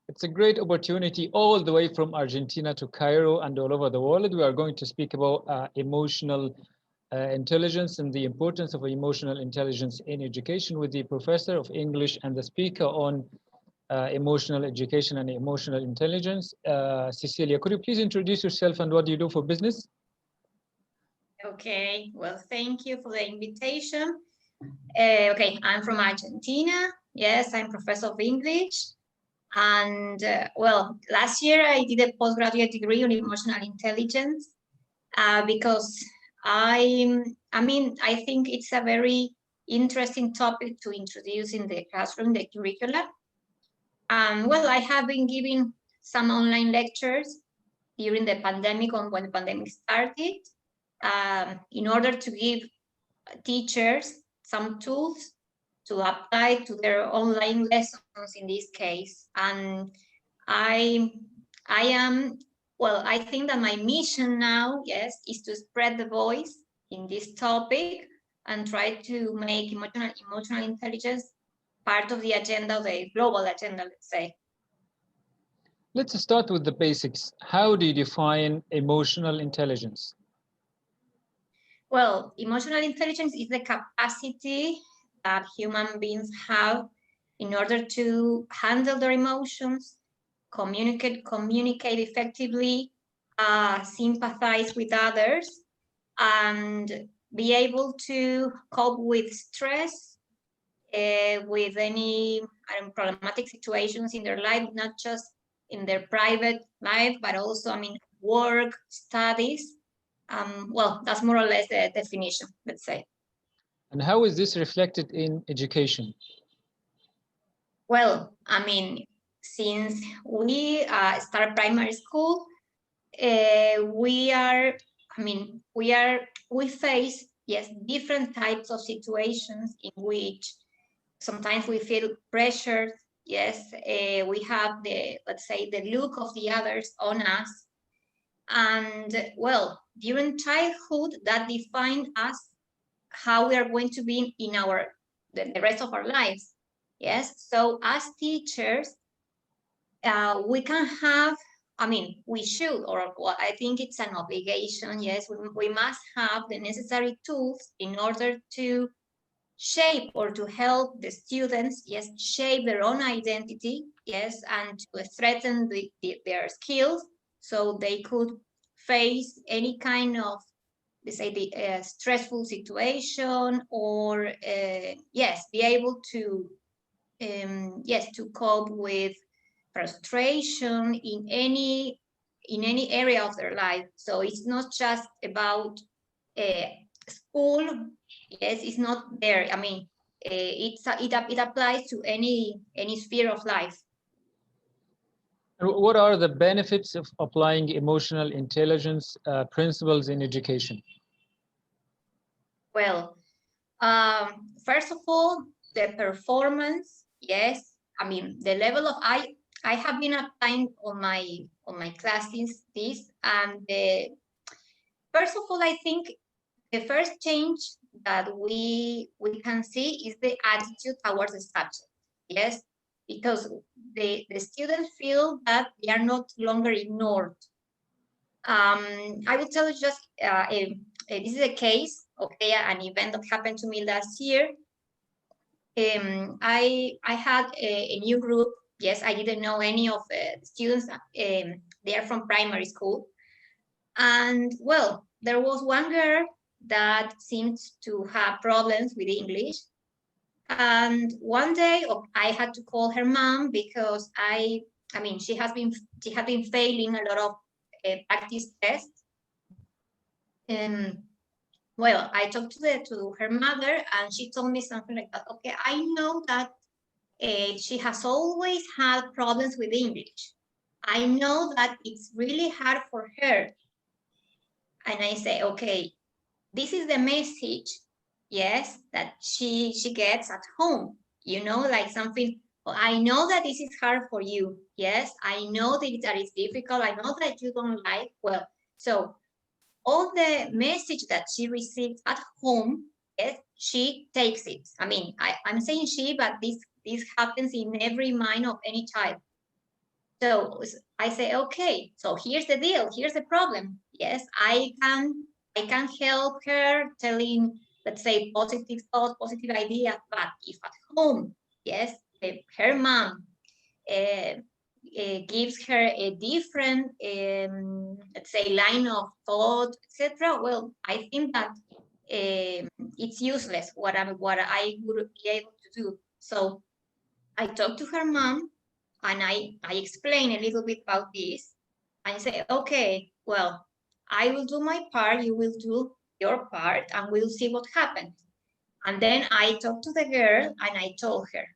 It's a great opportunity all the way from Argentina to Cairo and all over the world. We are going to speak about emotional intelligence and the importance of emotional intelligence in education with the professor of English and the speaker on emotional education and emotional intelligence. Cecilia, could you please introduce yourself and what do you do for business? Okay, well, thank you for the invitation. Okay, I'm from Argentina. Yes, I'm professor of English. And well, last year I did a postgraduate degree on emotional intelligence because I think it's a very interesting topic to introduce in the classroom, the curricula. Well, I have been giving some online lectures during the pandemic when the pandemic started in order to give teachers some tools to apply to their online lessons in this case. And I am, well, I think that my mission now, yes, is to spread the voice in this topic and try to make emotional intelligence part of the agenda, the global agenda, let's say. Let's start with the basics. How do you define emotional intelligence? Well, emotional intelligence is the capacity that human beings have in order to handle their emotions, communicate effectively, sympathize with others, and be able to cope with stress, with any problematic situations in their life, not just in their private life, but also, work, studies. Well, that's more or less the definition, let's say. And how is this reflected in education? Well, since we start primary school, we face, yes, different types of situations in which sometimes we feel pressured. Yes, we have let's say, the look of the others on us. And well, during childhood, that defines us how we are going to be in the rest of our lives. Yes, so as teachers, we can have, we should, or well, I think it's an obligation. Yes, we must have the necessary tools in order to shape or to help the students, yes, shape their own identity, yes, and to strengthen their skills so they could face any kind of, let's say, the stressful situation, or yes, be able to yes, to cope with frustration in any area of their life. So it's not just about school. Yes, it's not there. It applies to any sphere of life. And what are the benefits of applying emotional intelligence principles in education? Well, first of all, the performance. Yes, the level of I have been applying on my classes this, and first of all, I think the first change that we can see is the attitude towards the subject. Yes, because the students feel that they are not longer ignored. I will tell you just this is a case, okay, an event that happened to me last year. I had a new group. Yes, I didn't know any of the students. They are from primary school, and well, there was one girl that seemed to have problems with English. And one day, I had to call her mom because she had been failing a lot of practice tests. Well, I talked to her mother, and she told me something like that. Okay, I know that she has always had problems with English. I know that it's really hard for her. And I say, okay, this is the message, yes, that she gets at home. Like something. I know that this is hard for you. Yes, I know that it's difficult. I know that you don't like. Well, so all the message that she receives at home, yes, she takes it. I'm saying she, but this happens in every mind of any child. So I say, okay, so here's the deal, here's the problem. Yes, I can help her telling, let's say, positive thoughts, positive ideas, but if at home, yes, her mom gives her a different, let's say, line of thought, etc. Well, I think that it's useless what I would be able to do. So I talked to her mom, and I explained a little bit about this. I say, okay, well, I will do my part, you will do your part, and we'll see what happens. And then I talked to the girl, and I told her,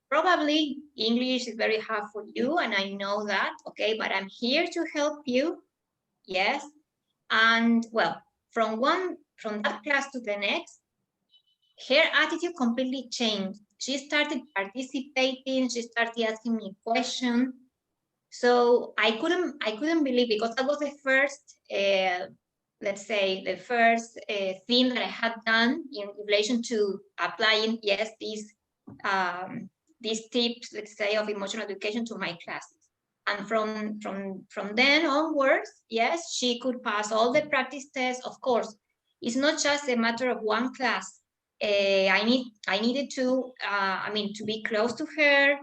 probably English is very hard for you, and I know that, okay, but I'm here to help you, yes. And well, from that class to the next, her attitude completely changed. She started participating, she started asking me questions. So I couldn't believe, because that was the first, let's say, the first thing that I had done in relation to applying, yes, these tips, let's say, of emotional education to my classes. And from then onwards, yes, she could pass all the practice tests. Of course, it's not just a matter of one class. I needed to, to be close to her,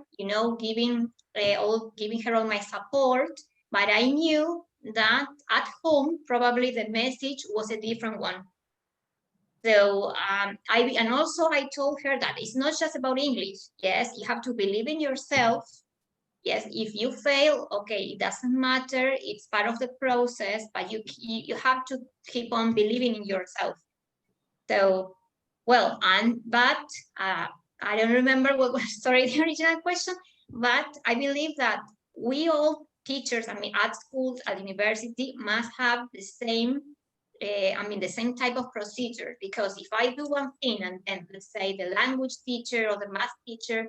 giving her all my support. But I knew that at home, probably the message was a different one. So and also I told her that it's not just about English. Yes, you have to believe in yourself. Yes, if you fail, okay, it doesn't matter. It's part of the process, but you have to keep on believing in yourself. So, well, but I don't remember what was, sorry, the original question, but I believe that we all teachers, at schools, at university, must have the same, the same type of procedure, because if I do one thing and let's say the language teacher or the math teacher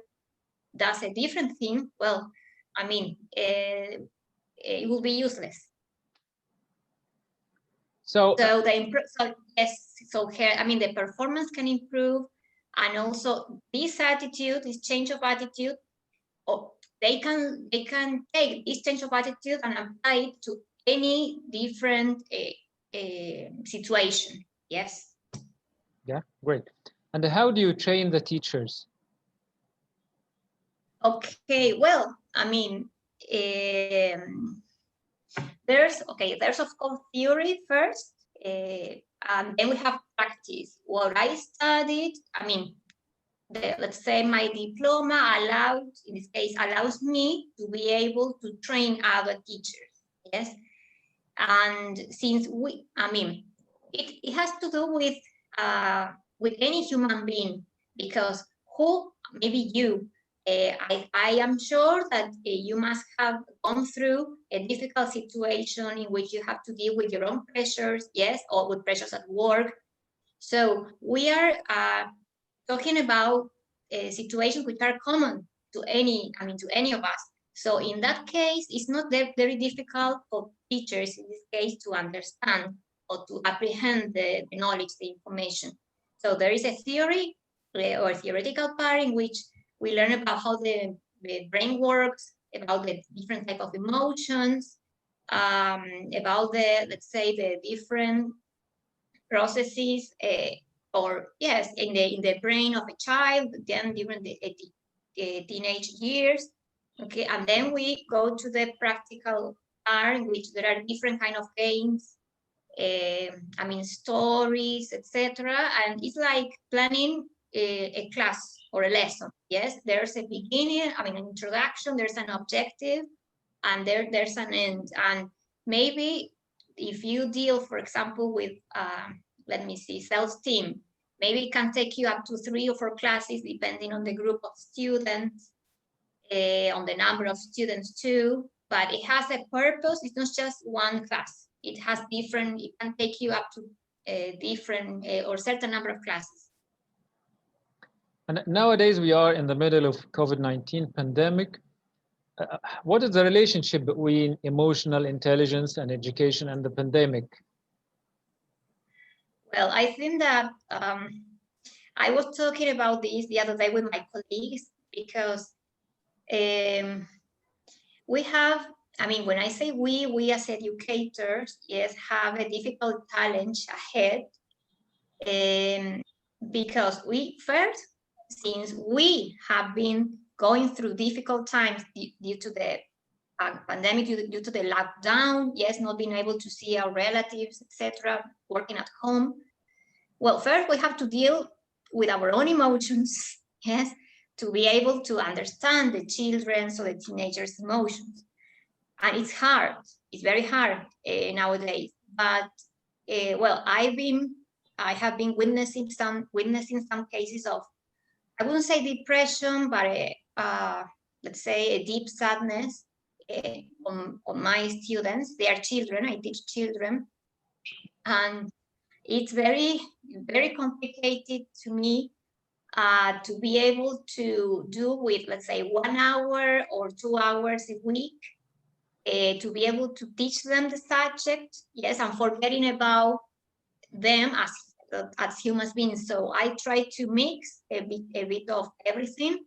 does a different thing, well, it will be useless. So yes, so here, the performance can improve, and also this attitude, this change of attitude, they can take this change of attitude and apply it to any different situation. Yes. yeah, great. And how do you train the teachers? Okay, well, there's of course theory first, and then we have practice. What I studied, let's say my diploma in this case, allows me to be able to train other teachers. Yes, and since it has to do with any human being, because maybe you. I am sure that you must have gone through a difficult situation in which you have to deal with your own pressures, yes, or with pressures at work. So we are talking about situations which are common to any of us. So in that case, it's not very difficult for teachers in this case to understand or to apprehend the knowledge, the information. So there is a theory or theoretical part in which we learn about how the brain works, about the different type of emotions, about let's say, the different processes, or yes, in the brain of a child, then during the teenage years. Okay, and then we go to the practical part, in which there are different kind of games, stories, etc. And it's like planning a class or a lesson. Yes, there's a beginning, an introduction, there's an objective, and there's an end. And maybe if you deal, for example, with let me see, self-esteem, maybe it can take you up to 3 or 4 classes, depending on the group of students, on the number of students too. But it has a purpose. It's not just one class. It has different, it can take you up to different or certain number of classes. And nowadays we are in the middle of COVID-19 pandemic. What is the relationship between emotional intelligence and education and the pandemic? Well, I think that I was talking about this the other day with my colleagues, because we have, I mean, when I say we as educators, yes, have a difficult challenge ahead, because we first, since we have been going through difficult times due to the pandemic, due to the lockdown, yes, not being able to see our relatives, etc., working at home. Well, first we have to deal with our own emotions, yes, to be able to understand the children's or the teenagers' emotions. And it's hard, it's very hard nowadays. But well, I have been witnessing some cases of, I wouldn't say depression, but let's say a deep sadness on my students. They are children, I teach children, and it's very, very complicated to me to be able to do with, let's say, 1 hour or 2 hours a week, to be able to teach them the subject, yes, and forgetting about them as human beings. So I try to mix a bit of everything.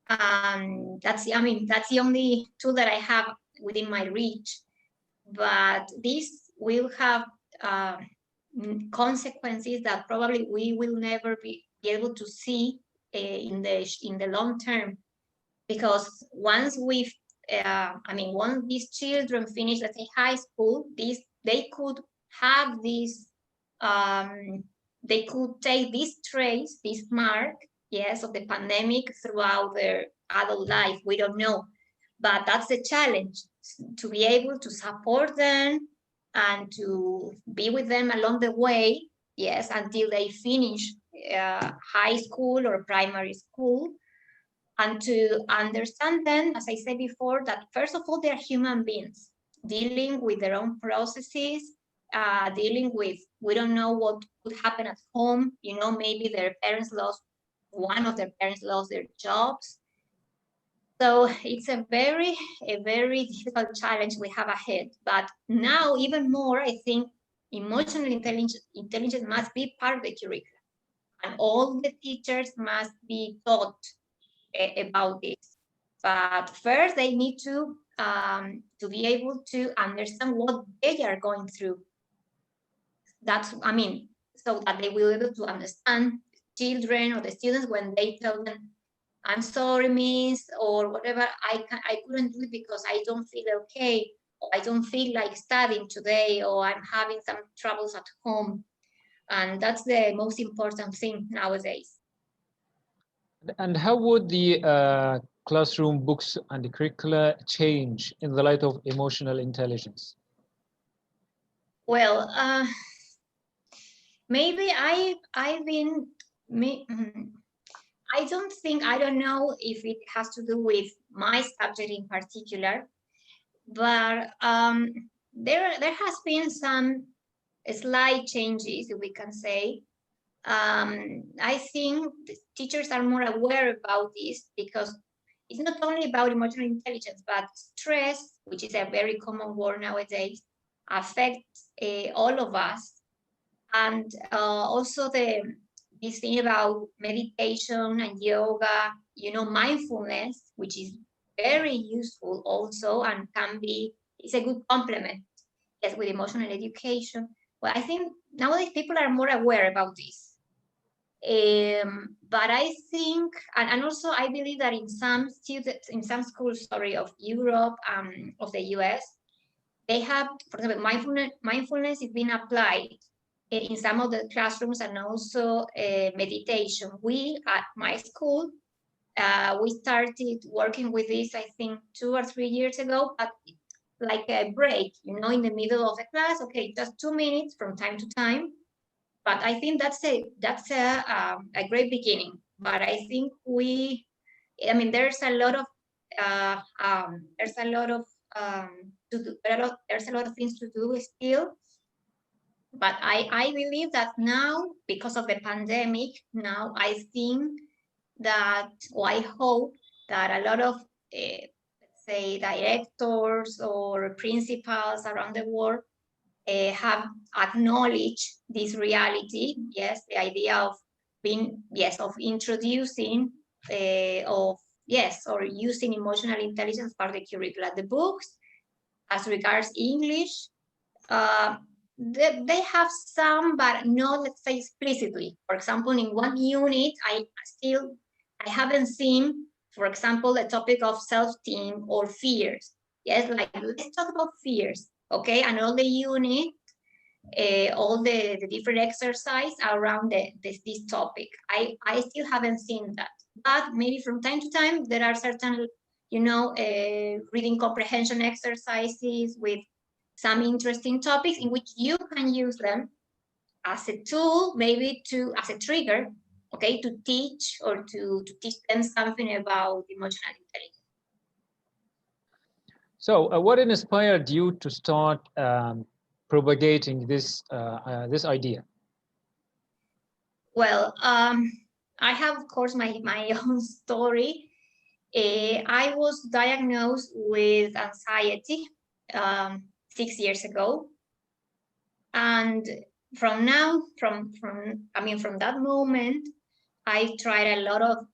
That's the only tool that I have within my reach. But this will have consequences that probably we will never be able to see in the long term, because once once these children finish, let's say, high school, they could have this, they could take this trace, this mark, yes, of the pandemic throughout their adult life. We don't know, but that's the challenge, to be able to support them and to be with them along the way, yes, until they finish high school or primary school, and to understand them, as I said before, that first of all, they're human beings dealing with their own processes, dealing with, we don't know what could happen at home, maybe one of their parents lost their jobs. So it's a very difficult challenge we have ahead. But now, even more, I think emotional intelligence must be part of the curriculum, and all the teachers must be taught about this. But first, they need to be able to understand what they are going through. So that they will be able to understand children or the students when they tell them, I'm sorry, miss, or whatever, I couldn't do it because I don't feel okay, or I don't feel like studying today, or I'm having some troubles at home. And that's the most important thing nowadays. And how would the classroom books and the curricula change in the light of emotional intelligence? Well, maybe I don't know if it has to do with my subject in particular, but there has been some slight changes, if we can say. I think the teachers are more aware about this, because it's not only about emotional intelligence, but stress, which is a very common word nowadays, affects all of us. And also this thing about meditation and yoga, mindfulness, which is very useful also, and it's a good complement, yes, with emotional education. Well, I think nowadays people are more aware about this. But I think, and also I believe that in some schools, of Europe, of the US, they have, for example, mindfulness is being applied in some of the classrooms, and also meditation. We, at my school, we started working with this, I think 2 or 3 years ago, but like a break, in the middle of the class, okay, just 2 minutes from time to time. But I think that's a great beginning. But I think there's a lot of things to do still. But I believe that now, because of the pandemic, now I think that, or I hope that a lot of let's say directors or principals around the world have acknowledged this reality. Yes, the idea of introducing, of yes, or using emotional intelligence part of the curricula. The books, as regards English, they have some, but not, let's say, explicitly. For example, in one unit, I haven't seen, for example, the topic of self-esteem or fears. Yes, like, let's talk about fears, okay? And all the unit, all the different exercise around this topic. I still haven't seen that, but maybe from time to time, there are certain, you know, reading comprehension exercises with some interesting topics in which you can use them as a tool, maybe as a trigger, okay, to teach or to teach them something about emotional intelligence. So what inspired you to start propagating this this idea? Well, I have, of course, my own story. I was diagnosed with anxiety 6 years ago, and from that moment, I tried a lot of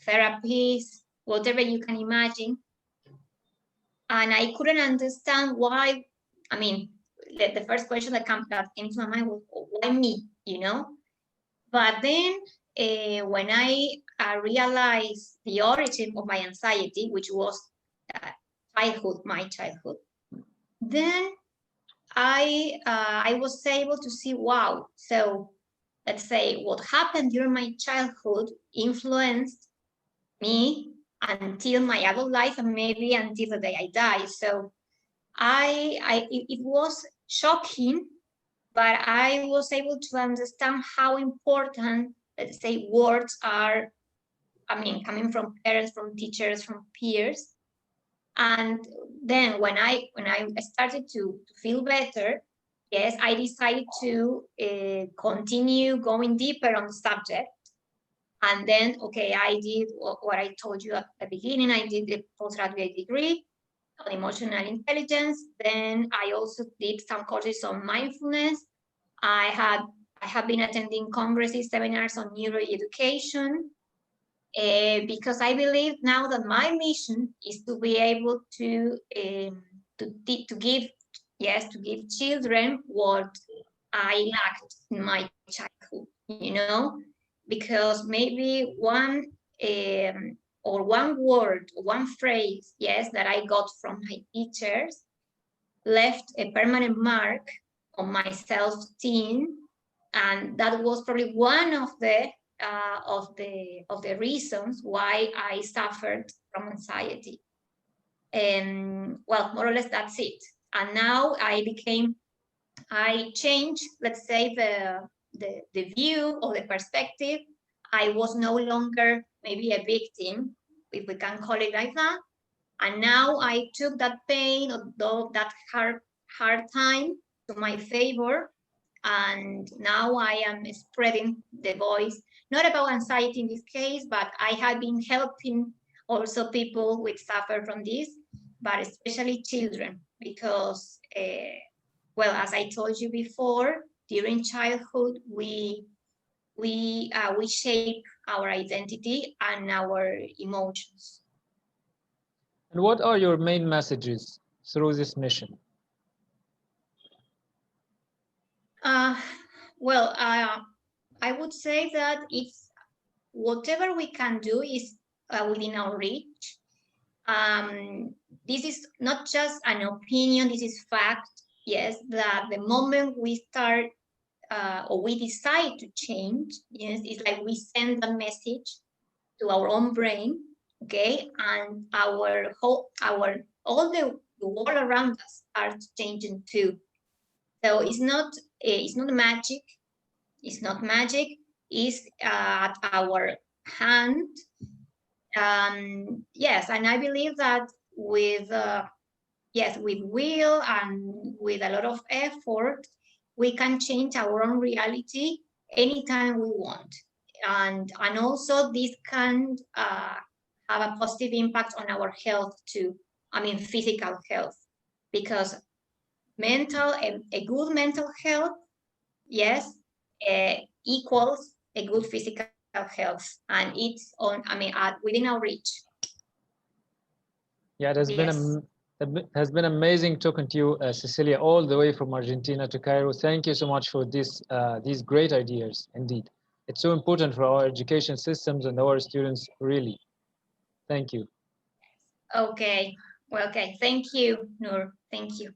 therapies, whatever you can imagine, and I couldn't understand why. I mean, the first question that came to my mind was, why me, you know? But then when I realized the origin of my anxiety, which was my childhood, then I was able to see, wow, so let's say what happened during my childhood influenced me until my adult life, and maybe until the day I die. So it was shocking, but I was able to understand how important, let's say, words are, I mean, coming from parents, from teachers, from peers. And then when I started to feel better, yes, I decided to continue going deeper on the subject. And then, okay, I did what I told you at the beginning. I did the postgraduate degree on emotional intelligence. Then I also did some courses on mindfulness. I have been attending congresses, seminars on neuroeducation, because I believe now that my mission is to be able to give children what I lacked in my childhood, you know, because maybe one word, one phrase, yes, that I got from my teachers left a permanent mark on my self-esteem, and that was probably one of the reasons why I suffered from anxiety. And well, more or less that's it. And now I changed, let's say, the view or the perspective. I was no longer maybe a victim, if we can call it like that. And now I took that pain or that hard time to my favor. And now I am spreading the voice, not about anxiety in this case, but I have been helping also people who suffer from this, but especially children, because, well, as I told you before, during childhood, we shape our identity and our emotions. And what are your main messages through this mission? Well, I would say that it's whatever we can do is within our reach. This is not just an opinion, this is fact. Yes, that the moment we start or we decide to change, yes, it's like we send a message to our own brain, okay, and all the world around us starts changing too. So it's not magic. It's not magic. It's at our hand. Yes, and I believe that with will and with a lot of effort, we can change our own reality anytime we want. And also this can have a positive impact on our health too. I mean, physical health, because a good mental health, yes, equals a good physical health, and it's within our reach. Yeah, it has been amazing talking to you, Cecilia, all the way from Argentina to Cairo. Thank you so much for these great ideas. Indeed, it's so important for our education systems and our students. Really, thank you. Okay. Well, okay. Thank you, Nour. Thank you.